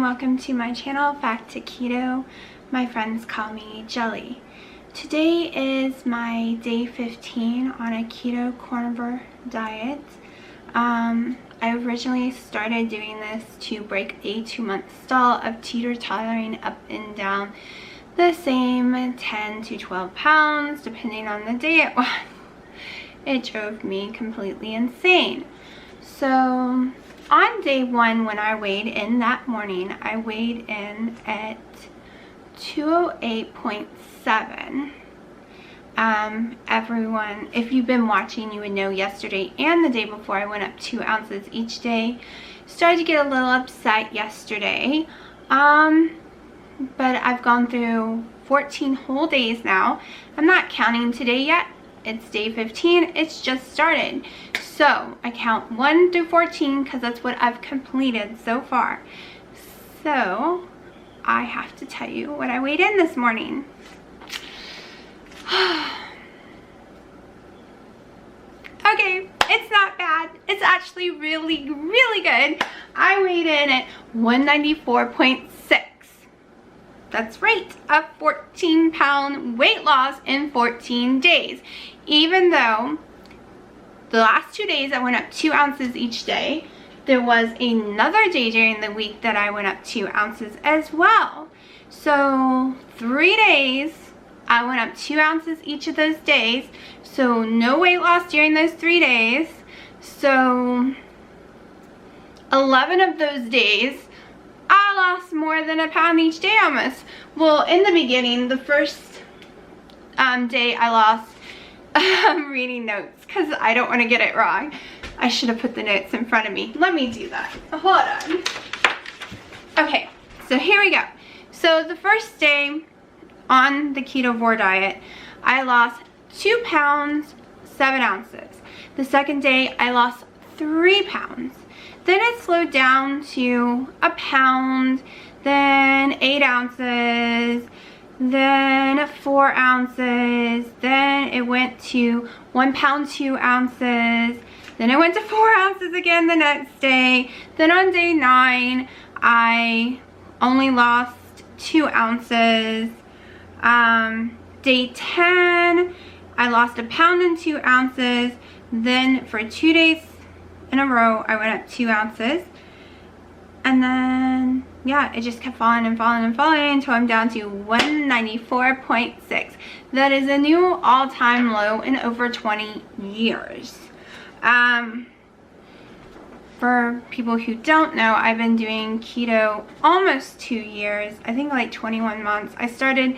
and welcome to my channel, Back to Keto. My friends call me Jelly. Today is my day 15 on a keto carnivore diet. I originally started doing this to break a 2-month stall of teeter-tottering up and down the same 10 to 12 pounds depending on the day it was. It drove me completely insane. So on day 1, when I weighed in that morning, I weighed in at 208.7. Everyone, if you've been watching, you would know yesterday and the day before I went up 2 ounces each day. Started to get a little upset yesterday, but I've gone through 14 whole days now. I'm not counting today yet. It's day 15. It's just started. So I count 1 through 14 because that's what I've completed so far. So I have to tell you what I weighed in this morning. Okay, it's not bad. It's actually really, really good. I weighed in at 194.6. That's right, a 14-pound weight loss in 14 days. Even though the last 2 days I went up 2 ounces each day, there was another day during the week that I went up 2 ounces as well. So 3 days, I went up 2 ounces each of those days. So no weight loss during those 3 days. So 11 of those days, I lost more than a pound each day almost. Well, in the beginning, the first day I lost, I'm reading notes because I don't want to get it wrong. I should have put the notes in front of me. Let me do that. Hold on. Okay, so here we go. So the first day on the Ketovore diet, I lost 2 pounds, 7 ounces. The second day, I lost 3 pounds. Then it slowed down to a pound, then 8 ounces, then 4 ounces, then it went to 1 pound, 2 ounces, then it went to 4 ounces again the next day. Then on day 9, I only lost 2 ounces. Day 10, I lost a pound and 2 ounces. Then for 2 days in a row, I went up 2 ounces. And then, yeah, it just kept falling and falling and falling until I'm down to 194.6. That is a new all-time low in over 20 years. For people who don't know, I've been doing keto almost 2 years. I think like 21 months. I started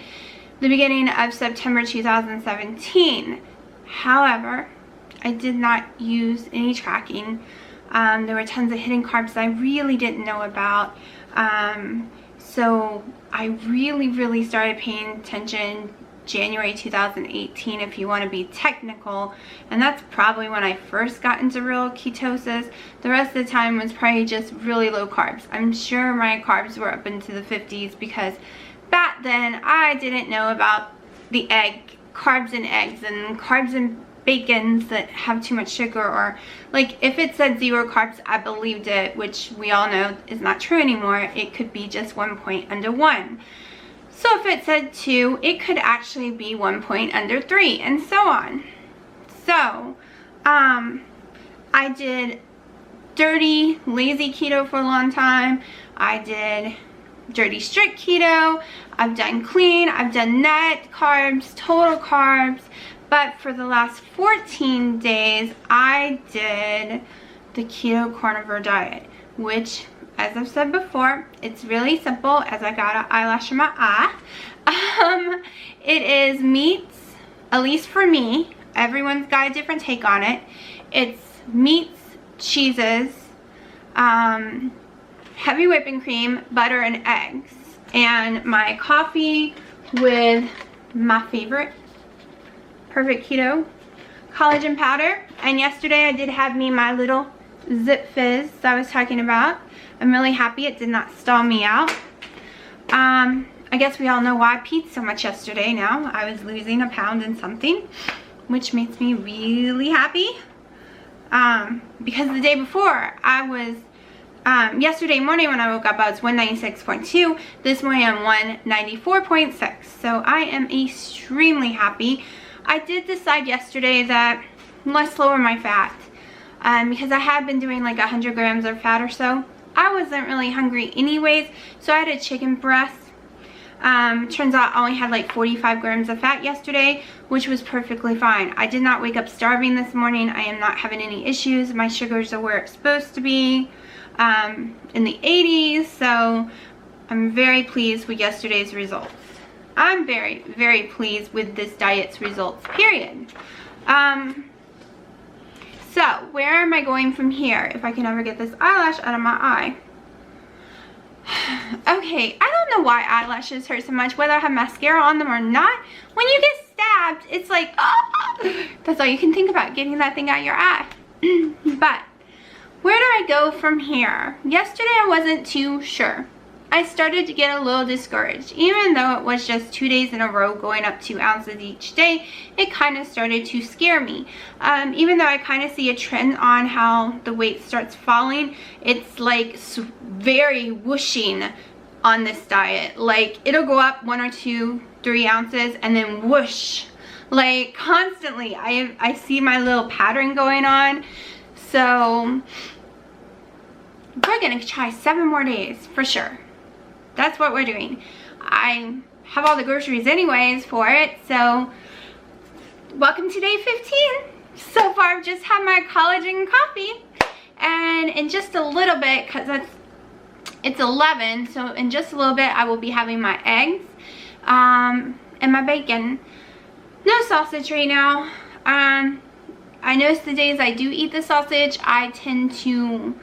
the beginning of September 2017. However, I did not use any tracking. There were tons of hidden carbs that I really didn't know about. So I really started paying attention January 2018, if you want to be technical. And that's probably when I first got into real ketosis. The rest of the time was probably just really low carbs. I'm sure my carbs were up into the 50s because back then I didn't know about the carbs in eggs and carbs in bacons that have too much sugar, or like if it said 0 carbs, I believed it, which we all know is not true anymore. It could be just 1 point under 1. So if it said 2, it could actually be 1 point under 3, and so on. So I did dirty, lazy keto for a long time. I did dirty, strict keto. I've done clean. I've done net carbs, total carbs. But for the last 14 days, I did the keto carnivore diet, which, as I've said before, it's really simple, as I got an eyelash in my eye. It is meats, at least for me. Everyone's got a different take on it. It's meats, cheeses, heavy whipping cream, butter, and eggs. And my coffee with my favorite Perfect Keto collagen powder. And yesterday I did have me my little Zip Fizz that I was talking about. I'm really happy it did not stall me out. I guess we all know why I peed so much yesterday now. I was losing a pound and something, which makes me really happy. Because the day before I was yesterday morning when I woke up, I was 196.2. This morning I'm 194.6. So I am extremely happy. I did decide yesterday that let's lower my fat because I had been doing like 100 grams of fat or so. I wasn't really hungry anyways, so I had a chicken breast. Turns out I only had like 45 grams of fat yesterday, which was perfectly fine. I did not wake up starving this morning. I am not having any issues. My sugars are where it's supposed to be, in the 80s, so I'm very pleased with yesterday's results. I'm very, very pleased with this diet's results, period. So where am I going from here if I can ever get this eyelash out of my eye? Okay, I don't know why eyelashes hurt so much, whether I have mascara on them or not. When you get stabbed, it's like, oh, that's all you can think about, getting that thing out of your eye. But where do I go from here? Yesterday I wasn't too sure. I started to get a little discouraged. Even though it was just 2 days in a row going up 2 ounces each day, it kind of started to scare me. Even though I kind of see a trend on how the weight starts falling, it's like very whooshing on this diet. Like it'll go up 1 or 2, 3 ounces and then whoosh. Like constantly, I see my little pattern going on. So we're gonna try 7 more days for sure. That's what we're doing. I have all the groceries anyways for it, so welcome to day 15. So far I've just had my collagen coffee, and in just a little bit, because it's 11, so in just a little bit I will be having my eggs and my bacon. No sausage right now. I notice the days I do eat the sausage, I tend to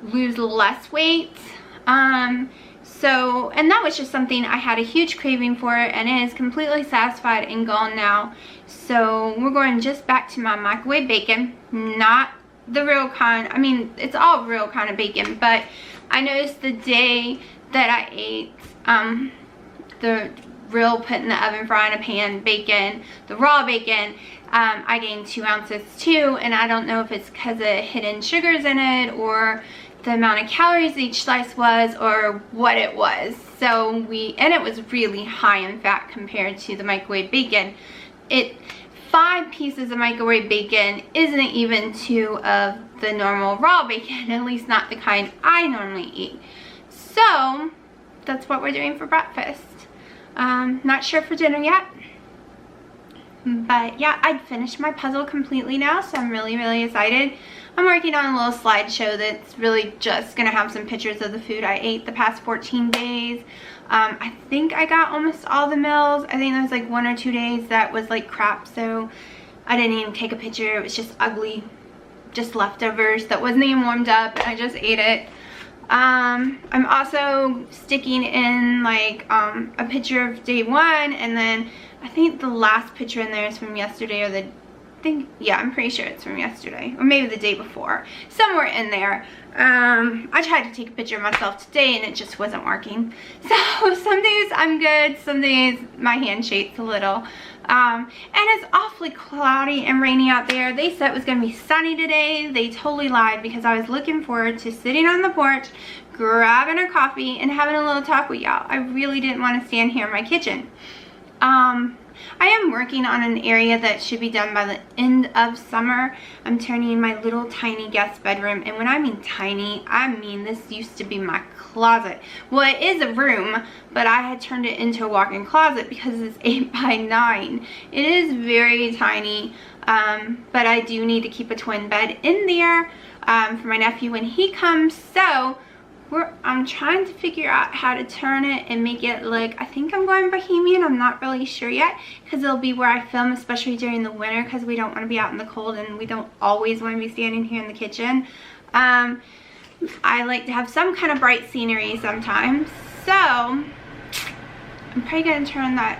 lose less weight. And that was just something I had a huge craving for, and it is completely satisfied and gone now. So we're going just back to my microwave bacon, not the real kind. I mean, it's all real kind of bacon, but I noticed the day that I ate the real put in the oven fry in a pan bacon, the raw bacon, I gained 2 ounces too, and I don't know if it's because of hidden sugars in it or the amount of calories each slice was or what it was. So and it was really high in fat compared to the microwave bacon. 5 pieces of microwave bacon isn't even 2 of the normal raw bacon, at least not the kind I normally eat. So that's what we're doing for breakfast. Not sure for dinner yet. But yeah, I'd finished my puzzle completely now, so I'm really, really excited. I'm working on a little slideshow that's really just going to have some pictures of the food I ate the past 14 days. I think I got almost all the meals. I think there was like 1 or 2 days that was like crap, so I didn't even take a picture. It was just ugly, just leftovers that wasn't even warmed up, and I just ate it. I'm also sticking in like a picture of day 1, and then I think the last picture in there is from yesterday, or yeah, I'm pretty sure it's from yesterday, or maybe the day before, somewhere in there. I tried to take a picture of myself today and it just wasn't working. So some days I'm good, some days my hand shakes a little. And it's awfully cloudy and rainy out there. They said it was going to be sunny today. They totally lied, because I was looking forward to sitting on the porch, grabbing a coffee, and having a little talk with y'all. I really didn't want to stand here in my kitchen. I am working on an area that should be done by the end of summer. I'm turning my little tiny guest bedroom, and when I mean tiny, I mean this used to be my closet. Well, it is a room, but I had turned it into a walk-in closet because it's 8 by 9. It is very tiny, but I do need to keep a twin bed in there for my nephew when he comes. So I'm trying to figure out how to turn it and make it look, I think I'm going bohemian. I'm not really sure yet, because it'll be where I film, especially during the winter, because we don't want to be out in the cold, and we don't always want to be standing here in the kitchen. I like to have some kind of bright scenery sometimes, so I'm probably going to turn that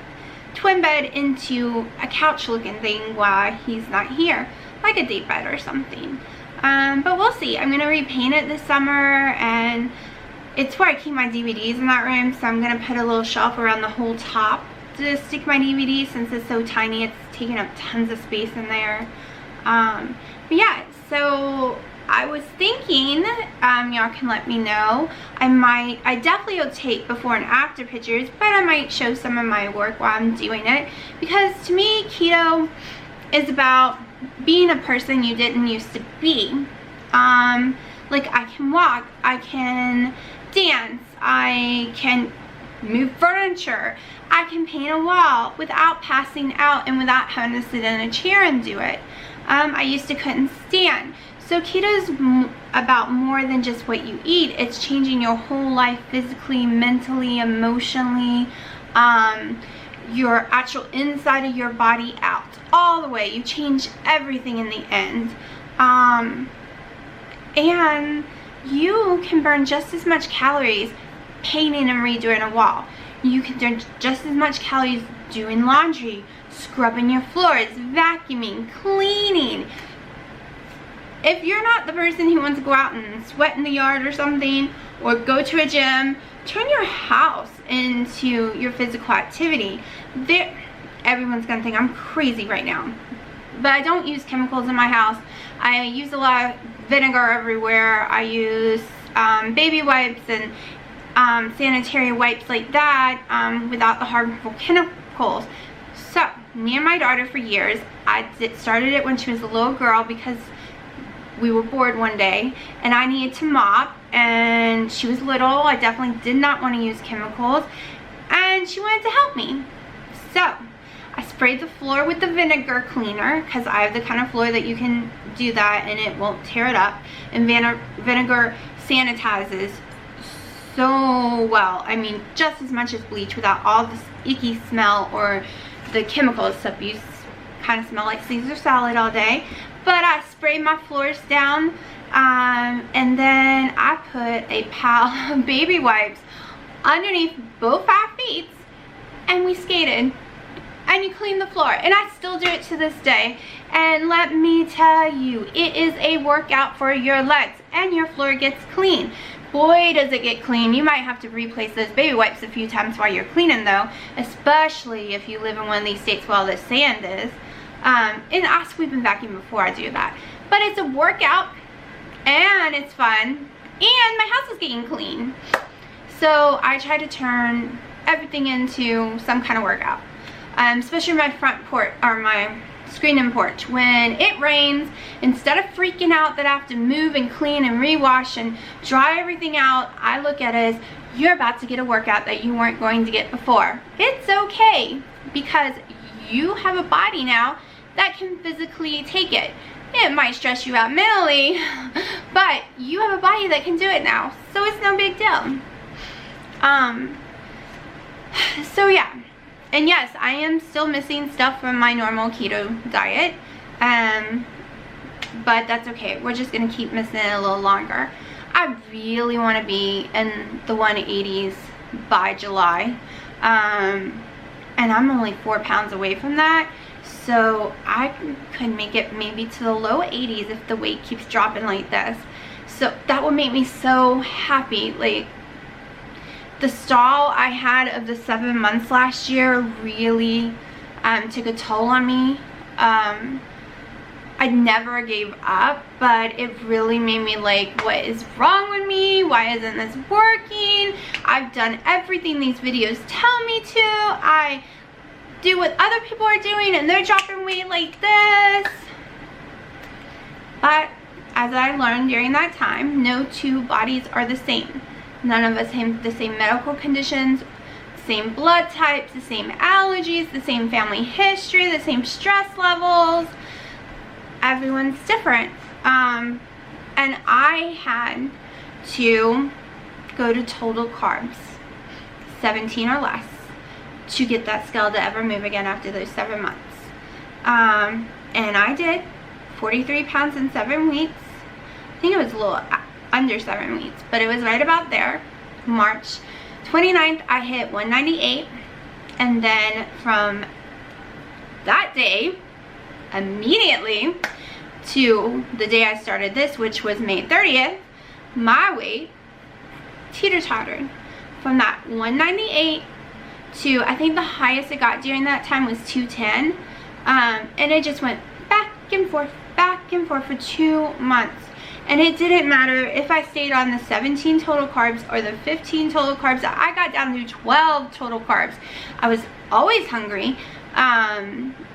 twin bed into a couch looking thing while he's not here, like a date bed or something. But we'll see. I'm going to repaint it this summer, and it's where I keep my DVDs in that room, so I'm going to put a little shelf around the whole top to stick my DVDs, since it's so tiny. It's taking up tons of space in there. But yeah, so I was thinking, y'all can let me know, I definitely will take before and after pictures, but I might show some of my work while I'm doing it, because to me, keto is about being a person you didn't used to be. Like, I can walk, I can dance, I can move furniture, I can paint a wall without passing out and without having to sit in a chair and do it. I used to couldn't stand. So keto is about more than just what you eat. It's changing your whole life physically, mentally, emotionally, your actual inside of your body out, all the way. You change everything in the end. And you can burn just as much calories painting and redoing a wall. You can burn just as much calories doing laundry, scrubbing your floors, vacuuming, cleaning. If you're not the person who wants to go out and sweat in the yard or something, or go to a gym, turn your house into your physical activity. Everyone's gonna think I'm crazy right now, but I don't use chemicals in my house. I use a lot of vinegar everywhere. I use baby wipes and sanitary wipes like that, without the harmful chemicals. So me and my daughter, for years, I started it when she was a little girl, because we were bored one day and I needed to mop, and she was little. I definitely did not want to use chemicals, and she wanted to help me. So I sprayed the floor with the vinegar cleaner, because I have the kind of floor that you can do that and it won't tear it up. And vinegar sanitizes so well. I mean, just as much as bleach, without all this icky smell or the chemicals. Stuff you kind of smell like Caesar salad all day. But I sprayed my floors down, and then I put a pile of baby wipes underneath both our feet, and we skated. And you clean the floor, and I still do it to this day. And let me tell you, it is a workout for your legs, and your floor gets clean. Boy, does it get clean. You might have to replace those baby wipes a few times while you're cleaning, though, especially if you live in one of these states where all the sand is. And I sweep and vacuum before I do that. But it's a workout, and it's fun, and my house is getting clean. So I try to turn everything into some kind of workout. Especially my front porch, or my screen-in porch. When it rains, instead of freaking out that I have to move and clean and rewash and dry everything out, I look at it as, you're about to get a workout that you weren't going to get before. It's okay, because you have a body now that can physically take it. It might stress you out mentally, but you have a body that can do it now, so it's no big deal. So yeah. And yes, I am still missing stuff from my normal keto diet, but that's okay. We're just going to keep missing it a little longer. I really want to be in the 180s by July, and I'm only 4 pounds away from that, so I could make it maybe to the low 80s if the weight keeps dropping like this. So that would make me so happy. Like, the stall I had of the 7 months last year really took a toll on me. I never gave up, but it really made me like, what is wrong with me? Why isn't this working? I've done everything these videos tell me to. I do what other people are doing, and they're dropping weight like this. But as I learned during that time, no two bodies are the same. None of us have the same medical conditions, same blood types, the same allergies, the same family history, the same stress levels. Everyone's different. And I had to go to total carbs, 17 or less, to get that scale to ever move again after those 7 months. And I did 43 pounds in 7 weeks. I think it was a little under 7 weeks, but it was right about there. March 29th, I hit 198, and then from that day, immediately to the day I started this, which was May 30th, my weight teeter-tottered from that 198 to, I think the highest it got during that time was 210, and it just went back and forth for 2 months. And it didn't matter if I stayed on the 17 total carbs or the 15 total carbs. I got down to 12 total carbs. I was always hungry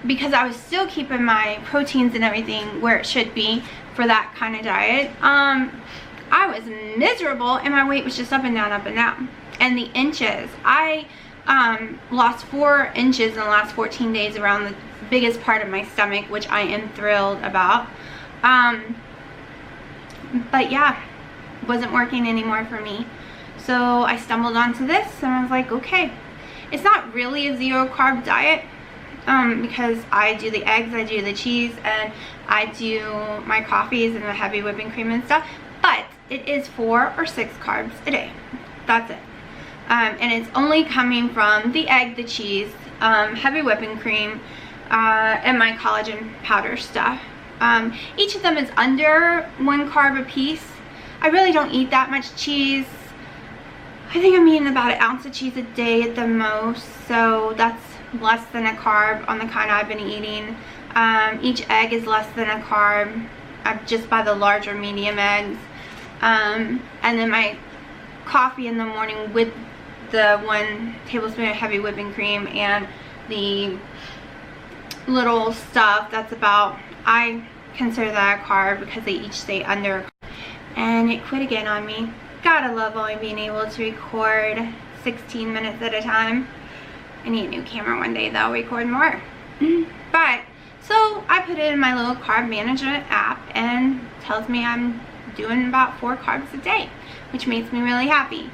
because I was still keeping my proteins and everything where it should be for that kind of diet. I was miserable, and my weight was just up and down, up and down. And the inches, I lost 4 inches in the last 14 days around the biggest part of my stomach, which I am thrilled about. But yeah, wasn't working anymore for me. So I stumbled onto this, and I was like, okay, it's not really a zero carb diet, because I do the eggs, I do the cheese, and I do my coffees and the heavy whipping cream and stuff, but it is 4 or 6 carbs a day. That's it. And it's only coming from the egg, the cheese, heavy whipping cream, and my collagen powder stuff. Each of them is under 1 carb a piece. I really don't eat that much cheese. I think I'm eating about 1 ounce of cheese a day at the most, so that's less than a carb on the kind I've been eating. Each egg is less than a carb. I just buy the large or medium eggs. And then my coffee in the morning with the 1 tablespoon of heavy whipping cream and the little stuff that's about, I consider that a carb because they each stay under. And it quit again on me. Gotta love only being able to record 16 minutes at a time. I need a new camera one day, that'll record more. But so I put it in my little carb management app, and it tells me I'm doing about 4 carbs a day, which makes me really happy.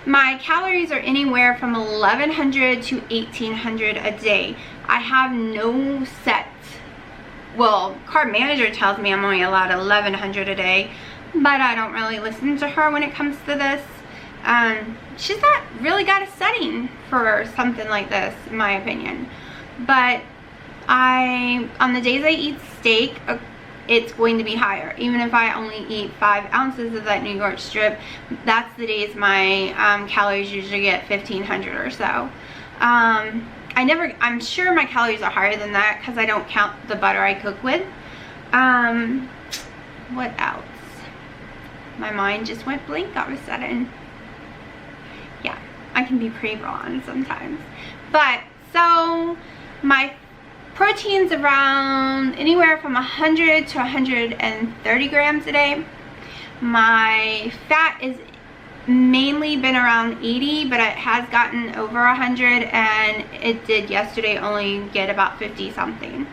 My calories are anywhere from 1,100 to 1,800 a day. I have no set, well, Carb Manager tells me I'm only allowed 1,100 a day, but I don't really listen to her when it comes to this. She's not really got a setting for something like this, in my opinion. But on the days I eat steak, it's going to be higher. Even if I only eat 5 ounces of that New York strip, that's the days my calories usually get 1,500 or so. I'm sure my calories are higher than that because I don't count the butter I cook with. What else? My mind just went blank all of a sudden. Yeah, I can be pretty blonde sometimes. But, so, my protein's around anywhere from 100 to 130 grams a day. My fat is mainly been around 80, but it has gotten over 100, and it did yesterday only get about 50 something.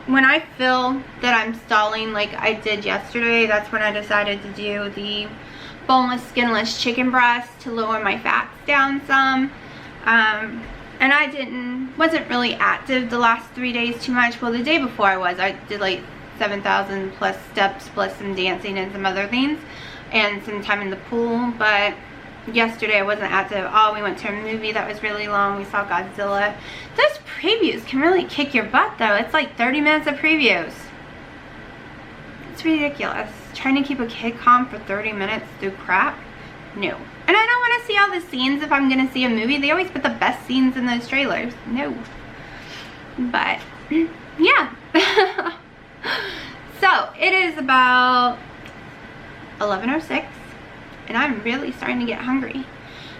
When I feel that I'm stalling like I did yesterday, that's when I decided to do the boneless, skinless chicken breast to lower my fats down some. And I wasn't really active the last 3 days too much. Well, the day before I did like 7,000 plus steps plus some dancing and some other things and some time in the pool. But yesterday I wasn't active at all. We went to a movie that was really long. We saw Godzilla. Those previews can really kick your butt though. It's like 30 minutes of previews. It's ridiculous. Trying to keep a kid calm for 30 minutes through crap? No. And I don't want to see all the scenes if I'm going to see a movie. They always put the best scenes in those trailers. No. But, yeah. So, it is about 11:06. And I'm really starting to get hungry.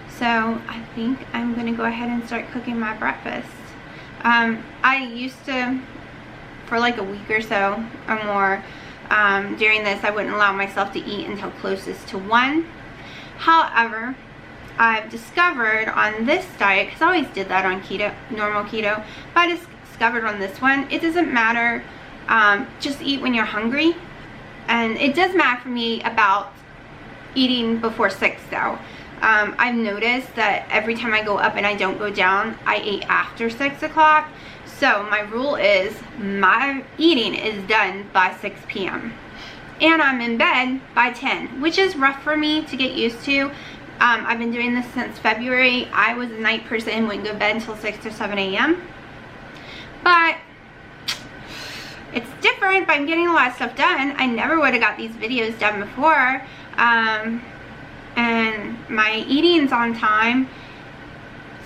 So, I think I'm going to go ahead and start cooking my breakfast. I used to, for like a week or so or more, during this, I wouldn't allow myself to eat until closest to 1. However, I've discovered on this diet, because I always did that on keto, normal keto, but I discovered on this one, it doesn't matter, just eat when you're hungry. And it does matter for me about eating before 6 though. I've noticed that every time I go up and I don't go down, I ate after 6 o'clock. So my rule is my eating is done by 6 p.m. and I'm in bed by 10, which is rough for me to get used to. I've been doing this since February. I was a night person, wouldn't go to bed until 6 or 7 a.m. But it's different, but I'm getting a lot of stuff done. I never would have got these videos done before. And my eating's on time.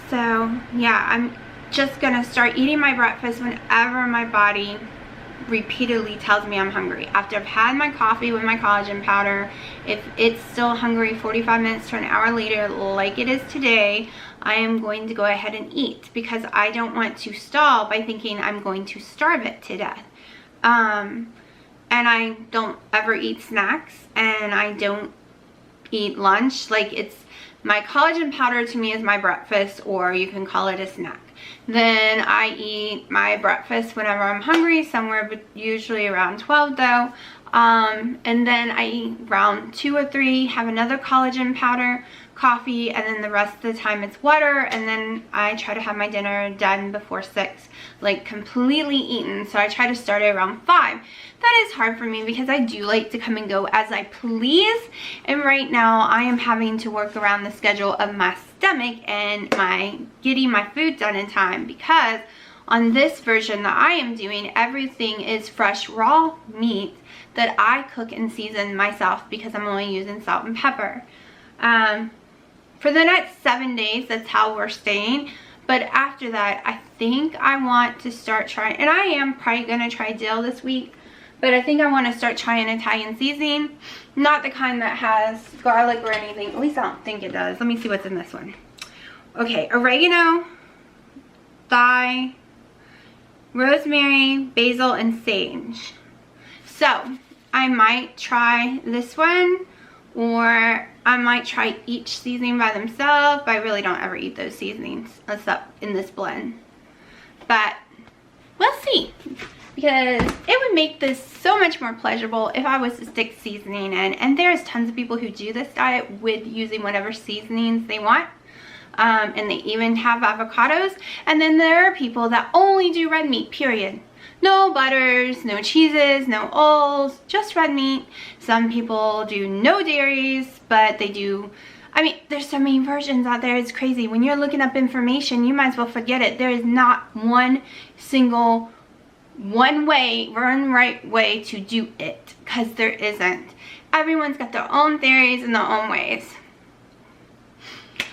So yeah, I'm just gonna start eating my breakfast whenever my body repeatedly tells me I'm hungry. After I've had my coffee with my collagen powder, if it's still hungry 45 minutes to an hour later like it is today, I am going to go ahead and eat, because I don't want to stall by thinking I'm going to starve it to death. And I don't ever eat snacks, and I don't eat lunch. Like, it's my collagen powder to me is my breakfast, or you can call it a snack. Then I eat my breakfast whenever I'm hungry, somewhere usually around 12 though. And then I eat around 2 or 3, have another collagen powder, coffee, and then the rest of the time it's water. And then I try to have my dinner done before 6, like completely eaten. So I try to start at around 5. That is hard for me because I do like to come and go as I please. And right now I am having to work around the schedule of my stomach and getting my food done in time, because on this version that I am doing, everything is fresh raw meat that I cook and season myself, because I'm only using salt and pepper. For the next 7 days, that's how we're staying. But after that, I think I want to start trying, and I am probably going to try dill this week, but I think I want to start trying Italian seasoning. Not the kind that has garlic or anything. At least I don't think it does. Let me see what's in this one. Okay, oregano, thyme, rosemary, basil, and sage. So I might try this one, or I might try each seasoning by themselves, but I really don't ever eat those seasonings except in this blend. But we'll see, because it would make this so much more pleasurable if I was to stick seasoning in. And there's tons of people who do this diet with using whatever seasonings they want. And they even have avocados. And then there are people that only do red meat, period. No butters, no cheeses, no oils, just red meat. Some people do no dairies, but they do, I mean, there's so many versions out there, it's crazy. When you're looking up information, you might as well forget it. There is not one single one right way to do it, because there isn't. Everyone's got their own theories and their own ways.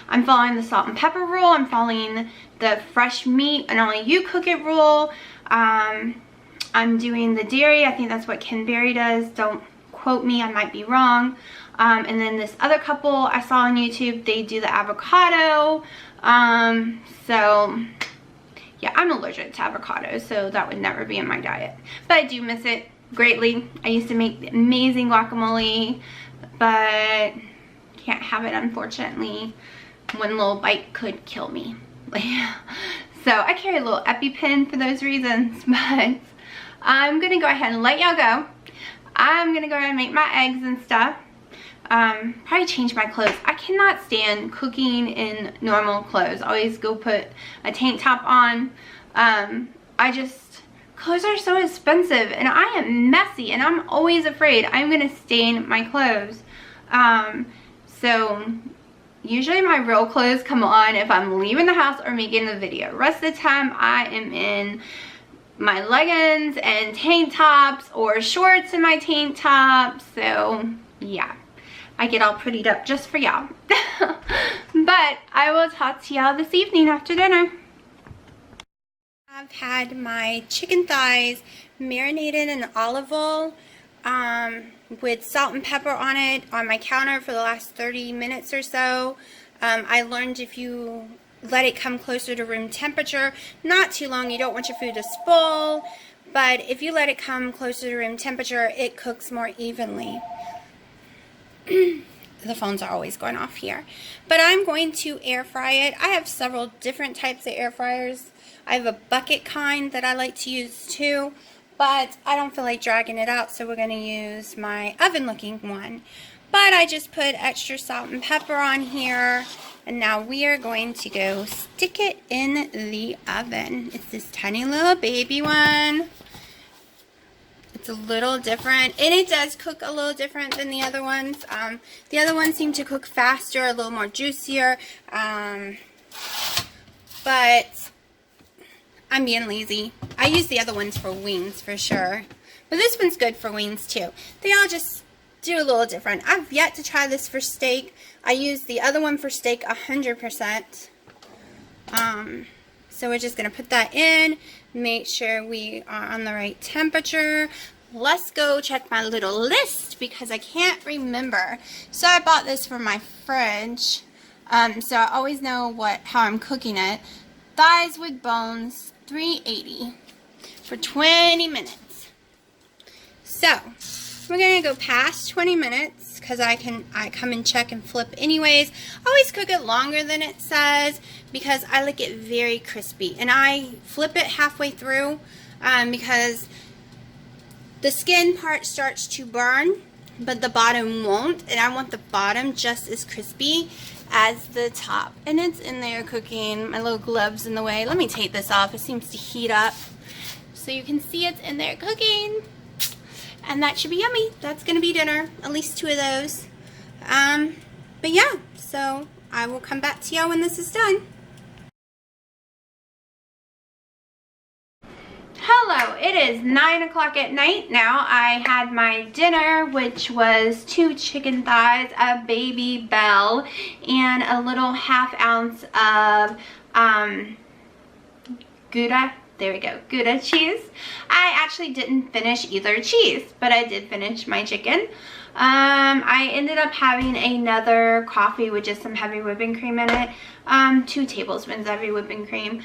I'm following the salt and pepper rule. I'm following the fresh meat and only you cook it rule. I'm doing the dairy. I think that's what Ken Berry does. Don't quote me, I might be wrong. And then this other couple I saw on YouTube, they do the avocado. So yeah, I'm allergic to avocado, so that would never be in my diet. But I do miss it greatly. I used to make the amazing guacamole, but can't have it, unfortunately. One little bite could kill me. So I carry a little EpiPen for those reasons, but I'm gonna go ahead and let y'all go. I'm gonna go ahead and make my eggs and stuff. Probably change my clothes. I cannot stand cooking in normal clothes. I always go put a tank top on. Clothes are so expensive, and I am messy, and I'm always afraid I'm gonna stain my clothes. So usually my real clothes come on if I'm leaving the house or making the video. Rest of the time I am in my leggings and tank tops, or shorts in my tank tops. So yeah, I get all prettied up just for y'all. But I will talk to y'all this evening after dinner. I've had my chicken thighs marinated in olive oil with salt and pepper on it on my counter for the last 30 minutes or so. I learned if you let it come closer to room temperature, not too long, you don't want your food to spoil, but if you let it come closer to room temperature, it cooks more evenly. The phones are always going off here. But I'm going to air fry it. I have several different types of air fryers. I have a bucket kind that I like to use too, but I don't feel like dragging it out, so we're going to use my oven looking one. But I just put extra salt and pepper on here, and now we are going to go stick it in the oven. It's this tiny little baby one. It's a little different, and it does cook a little different than the other ones. The other ones seem to cook faster, a little more juicier, but I'm being lazy. I use the other ones for wings for sure, but this one's good for wings too. They all just do a little different. I've yet to try this for steak. I use the other one for steak 100%. So we're just going to put that in, make sure we are on the right temperature. Let's go check my little list because I can't remember. So I bought this for my fridge, so I always know how I'm cooking it. Thighs with bones, 380 for 20 minutes. So we're gonna go past 20 minutes because I come and check and flip anyways. I always cook it longer than it says because I like it very crispy, and I flip it halfway through because the skin part starts to burn, but the bottom won't, and I want the bottom just as crispy as the top. And it's in there cooking. My little glove's in the way. Let me take this off. It seems to heat up. So you can see it's in there cooking. And that should be yummy. That's going to be dinner. At least 2 of those. But yeah, so I will come back to y'all when this is done. Hello, it is 9 o'clock at night now. I had my dinner, which was 2 chicken thighs, a baby bell, and a little ½ ounce of Gouda. There we go, Gouda cheese. I actually didn't finish either cheese, but I did finish my chicken. I ended up having another coffee with just some heavy whipping cream in it. 2 tablespoons of heavy whipping cream.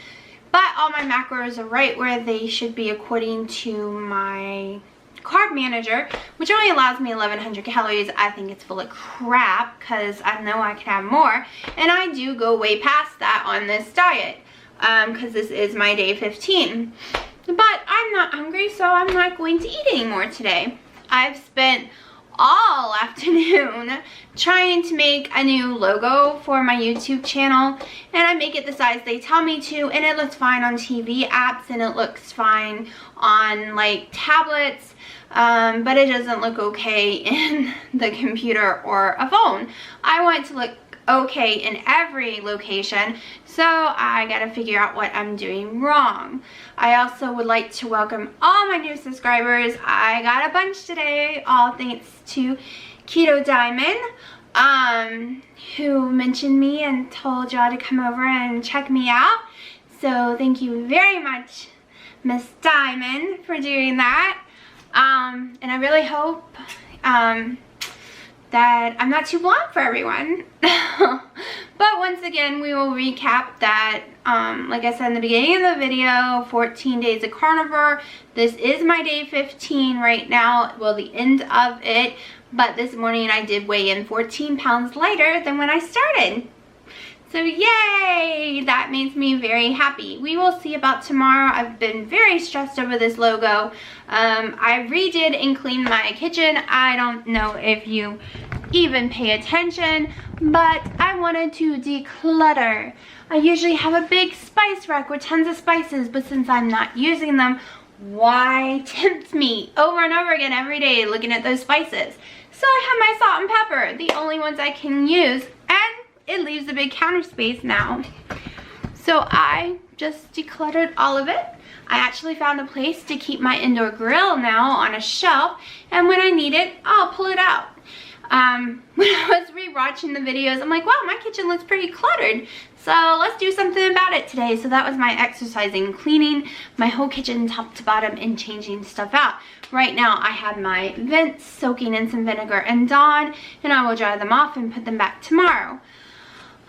But all my macros are right where they should be according to my carb manager, which only allows me 1,100 calories. I think it's full of crap because I know I could have more. And I do go way past that on this diet because this is my day 15. But I'm not hungry, so I'm not going to eat anymore today. I've spent all afternoon trying to make a new logo for my YouTube channel, and I make it the size they tell me to, and it looks fine on TV apps and it looks fine on like tablets, but it doesn't look okay in the computer or a phone. I want it to look okay in every location, so I gotta figure out what I'm doing wrong. I also would like to welcome all my new subscribers. I got a bunch today, all thanks to Keto Diamond, who mentioned me and told y'all to come over and check me out. So thank you very much, Miss Diamond, for doing that. And I really hope that I'm not too blonde for everyone. But once again, we will recap that, like I said in the beginning of the video, 14 days of carnivore. This is my day 15 right now, well, the end of it, but this morning I did weigh in 14 pounds lighter than when I started. So yay, that makes me very happy. We will see about tomorrow. I've been very stressed over this logo. I redid and cleaned my kitchen. I don't know if you even pay attention, but I wanted to declutter. I usually have a big spice rack with tons of spices, but since I'm not using them, why tempt me over and over again every day looking at those spices? So I have my salt and pepper, the only ones I can use, and it leaves a big counter space now. So I just decluttered all of it. I actually found a place to keep my indoor grill now on a shelf, and when I need it, I'll pull it out. When I was re-watching the videos, I'm like, wow, my kitchen looks pretty cluttered. So let's do something about it today. So that was my exercising, cleaning my whole kitchen top to bottom and changing stuff out. Right now I have my vents soaking in some vinegar and Dawn, and I will dry them off and put them back tomorrow.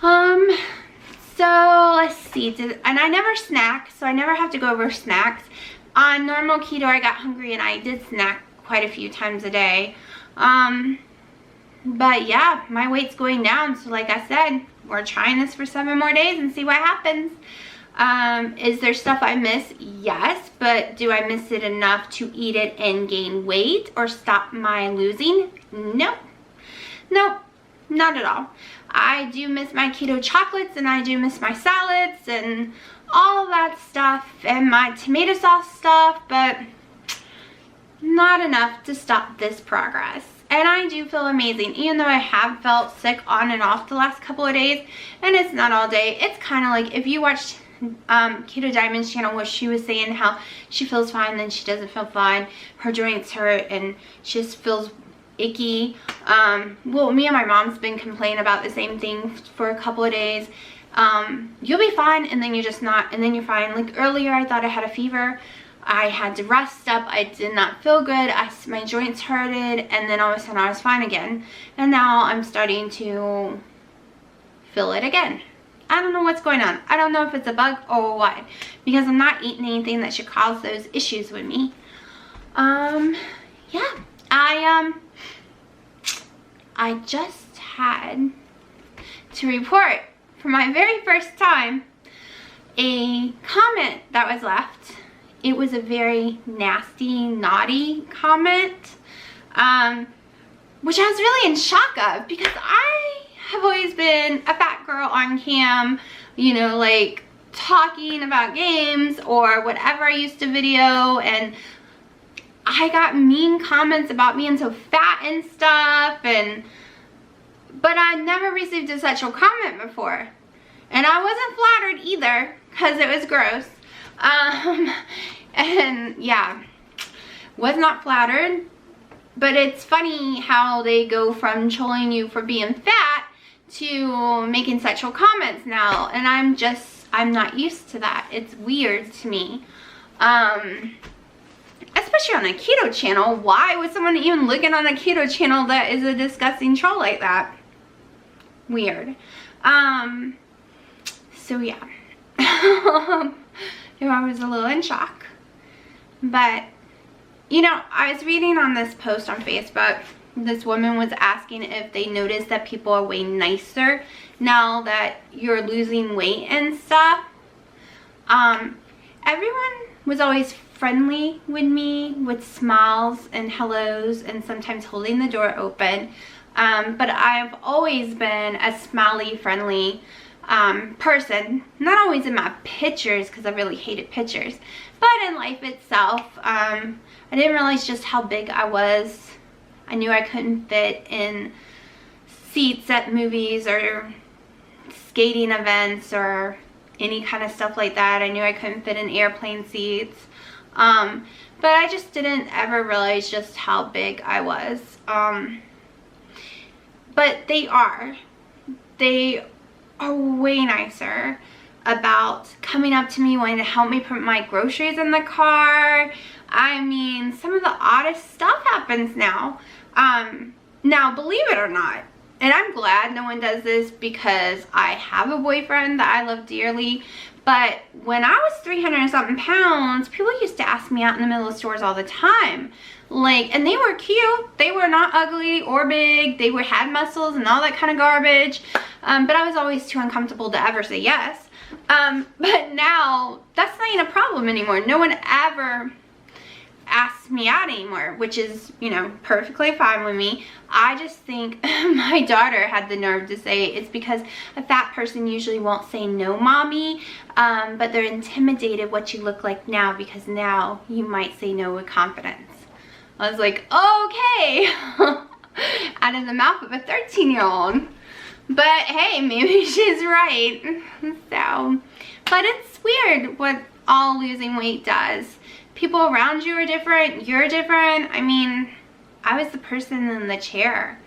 So let's see, and I never snack, so I never have to go over snacks. On normal keto, I got hungry and I did snack quite a few times a day. But yeah, my weight's going down, so like I said, we're trying this for 7 more days and see what happens. Is there stuff I miss? Yes, but do I miss it enough to eat it and gain weight or stop my losing? Nope. Nope, not at all. I do miss my keto chocolates, and I do miss my salads and all that stuff and my tomato sauce stuff, but not enough to stop this progress. And I do feel amazing, even though I have felt sick on and off the last couple of days, and it's not all day. It's kind of like if you watched Keto Diamond's channel where she was saying how she feels fine, then she doesn't feel fine, her joints hurt, and she just feels icky. Well, me and my mom's been complaining about the same thing for a couple of days. you'll be fine, and then you're just not, and then you're fine. Like earlier, I thought I had a fever. I had to rest up. I did not feel good. My joints hurted, and then all of a sudden I was fine again. And now I'm starting to feel it again. I don't know what's going on. I don't know if it's a bug or what, because I'm not eating anything that should cause those issues with me. Yeah, I just had to report for my very first time a comment that was left. It was a very nasty, naughty comment, which I was really in shock of, because I have always been a fat girl on cam, you know, like talking about games or whatever I used to video, and I got mean comments about being so fat and stuff, but I never received a sexual comment before, and I wasn't flattered either, because it was gross. And yeah, was not flattered, but it's funny how they go from trolling you for being fat to making sexual comments now, and I'm not used to that. It's weird to me. Especially on a keto channel. Why would someone even looking on a keto channel that is a disgusting troll like that? Weird. So yeah. I was a little in shock. But, you know, I was reading on this post on Facebook. This woman was asking if they noticed that people are way nicer now that you're losing weight and stuff. Everyone was always friendly with me, with smiles and hellos, and sometimes holding the door open. But I've always been a smiley, friendly person. Not always in my pictures, because I really hated pictures, but in life itself. I didn't realize just how big I was. I knew I couldn't fit in seats at movies or skating events or any kind of stuff like that. I knew I couldn't fit in airplane seats. But I just didn't ever realize just how big I was. But they are way nicer about coming up to me, wanting to help me put my groceries in the car. I mean, some of the oddest stuff happens now. Now, believe it or not, and I'm glad no one does this, because I have a boyfriend that I love dearly, but when I was 300 and something pounds, people used to ask me out in the middle of stores all the time. Like, and they were cute. They were not ugly or big. They had muscles and all that kind of garbage. But I was always too uncomfortable to ever say yes. But now, that's not even a problem anymore. No one ever asks me out anymore, which is, you know, perfectly fine with me. I just think my daughter had the nerve to say it's because a fat person usually won't say no, mommy, but they're intimidated what you look like now, because now you might say no with confidence. I was like, okay, out of the mouth of a 13-year-old. But hey, maybe she's right. So, but it's weird what all losing weight does. People around you are different, you're different. I mean, I was the person in the chair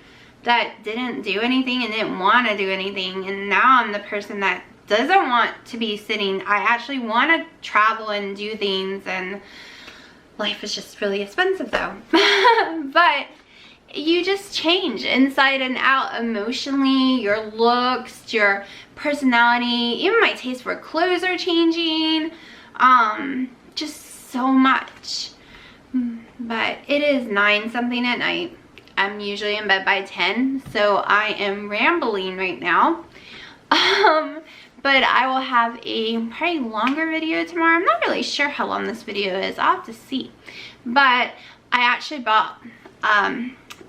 that didn't do anything and didn't want to do anything, and now I'm the person that doesn't want to be sitting. I actually want to travel and do things, and life is just really expensive though. But you just change inside and out emotionally. Your looks, your personality, even my taste for clothes are changing. Just so much. But it is 9 something at night. I'm usually in bed by 10, so I am rambling right now. But I will have a probably longer video tomorrow. I'm not really sure how long this video is. I'll have to see. But I actually bought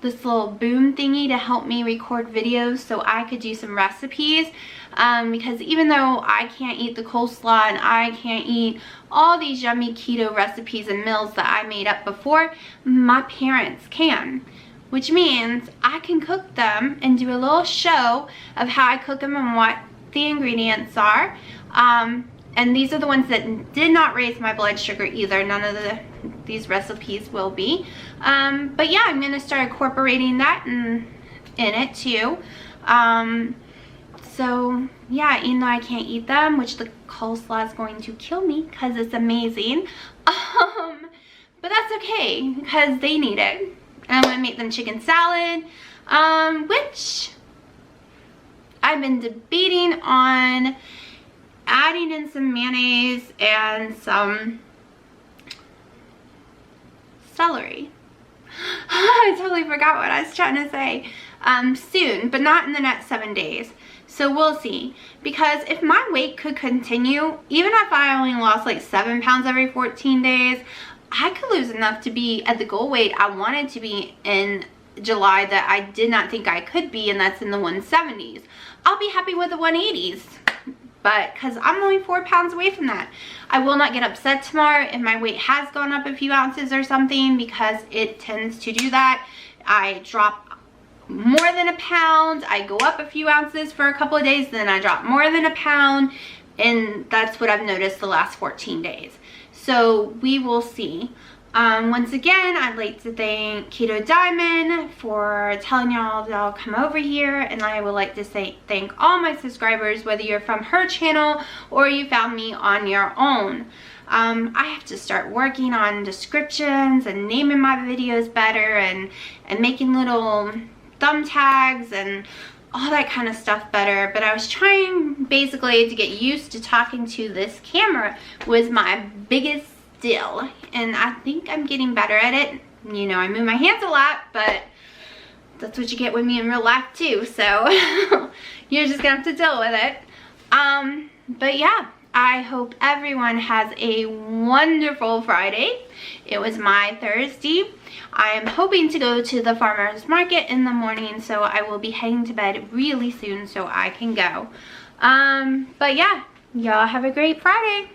this little boom thingy to help me record videos so I could do some recipes. Because even though I can't eat the coleslaw and I can't eat all these yummy keto recipes and meals that I made up before, my parents can. Which means I can cook them and do a little show of how I cook them and what the ingredients are. And these are the ones that did not raise my blood sugar either. None of these recipes will be. But yeah, I'm going to start incorporating that in it too. So yeah, even though I can't eat them, which the coleslaw is going to kill me because it's amazing, but that's okay because they need it. And I'm gonna make them chicken salad, which I've been debating on adding in some mayonnaise and some celery. I totally forgot what I was trying to say. Soon, but not in the next 7 days. So we'll see. Because if my weight could continue, even if I only lost like 7 pounds every 14 days, I could lose enough to be at the goal weight I wanted to be in July that I did not think I could be, and that's in the 170s. I'll be happy with the 180s. But because I'm only 4 pounds away from that. I will not get upset tomorrow if my weight has gone up a few ounces or something, because it tends to do that. I drop more than a pound, I go up a few ounces for a couple of days, then I drop more than a pound, and that's what I've noticed the last 14 days. So we will see. Once again, I'd like to thank Keto Diamond for telling y'all to all come over here, and I would like to say thank all my subscribers, whether you're from her channel or you found me on your own. I have to start working on descriptions and naming my videos better, and making little thumb tags and all that kind of stuff better. But I was trying basically to get used to talking to this camera was my biggest deal, and I think I'm getting better at it. You know, I move my hands a lot, but that's what you get with me in real life too, so you're just gonna have to deal with it. But yeah, I hope everyone has a wonderful Friday. It was my Thursday. I am hoping to go to the farmer's market in the morning, so I will be heading to bed really soon so I can go. But yeah, y'all have a great Friday.